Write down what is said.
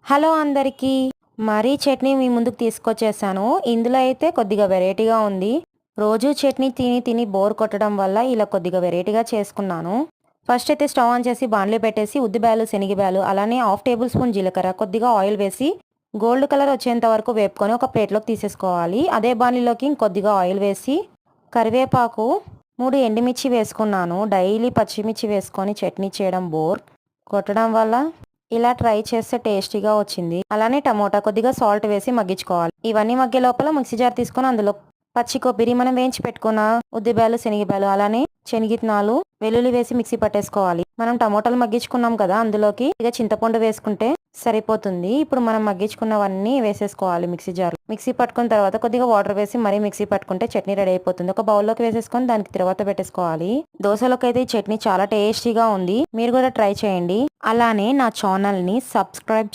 Hello అందరికీ. మరీ చట్నీ మీ ముందుకు తీసుకొచ్చేసాను. ఇందులో అయితే కొద్దిగా వెరైటీగా ఉంది. రోజూ చట్నీ తిని తిని బోర్ కొట్టడం వల్ల ఇలా కొద్దిగా వెరైటీగా చేసుకున్నాను. ఫస్ట్ అయితే స్టవ్ ఆన్ చేసి బాండ్లీ పెట్టేసి ఉద్దిబ్యాలు, శనగబ్యాలు అలానే హాఫ్ టేబుల్ స్పూన్ జీలకర్ర, కొద్దిగా ఆయిల్ వేసి గోల్డ్ కలర్ వచ్చేంత వరకు వేపుకొని ఒక ప్లేట్లోకి తీసేసుకోవాలి. అదే బాండ్లీలోకి ఇంకొద్దిగా ఆయిల్ వేసి కరివేపాకు, 3 ఎండుమిర్చి వేసుకున్నాను. డైలీ పచ్చిమిర్చి వేసుకొని చట్నీ చేయడం బోర్ కొట్టడం వల్ల ఇలా ట్రై చేస్తే టేస్టీగా వచ్చింది. అలానే టమోటా, కొద్దిగా సాల్ట్ వేసి మగ్గించుకోవాలి. ఇవన్నీ మగ్గే లోపల మిక్సీ జార్ తీసుకొని అందులో పచ్చి కొబ్బరి, మనం వేయించి పెట్టుకున్న ఉద్దిబ్యాలు, శనగబ్యాలు అలానే శనగిత్తనాలు, వెల్లుల్లి వేసి మిక్సీ పట్టేసుకోవాలి. మనం టమోటాలు మగ్గించుకున్నాం కదా, అందులోకి ఇక చింతపండు వేసుకుంటే సరిపోతుంది. ఇప్పుడు మనం మగ్గించుకున్నవన్నీ వేసేసుకోవాలి మిక్సీ జార్. మిక్సీ పట్టుకున్న తర్వాత కొద్దిగా వాటర్ వేసి మరీ మిక్సీ పట్టుకుంటే చట్నీ రెడీ అయిపోతుంది. ఒక బౌల్లోకి వేసేసుకొని దానికి తర్వాత పెట్టేసుకోవాలి. దోశలోకి అయితే ఈ చట్నీ చాలా టేస్టీగా ఉంది. మీరు కూడా ట్రై చేయండి. అలానే నా ఛానల్ని సబ్స్క్రైబ్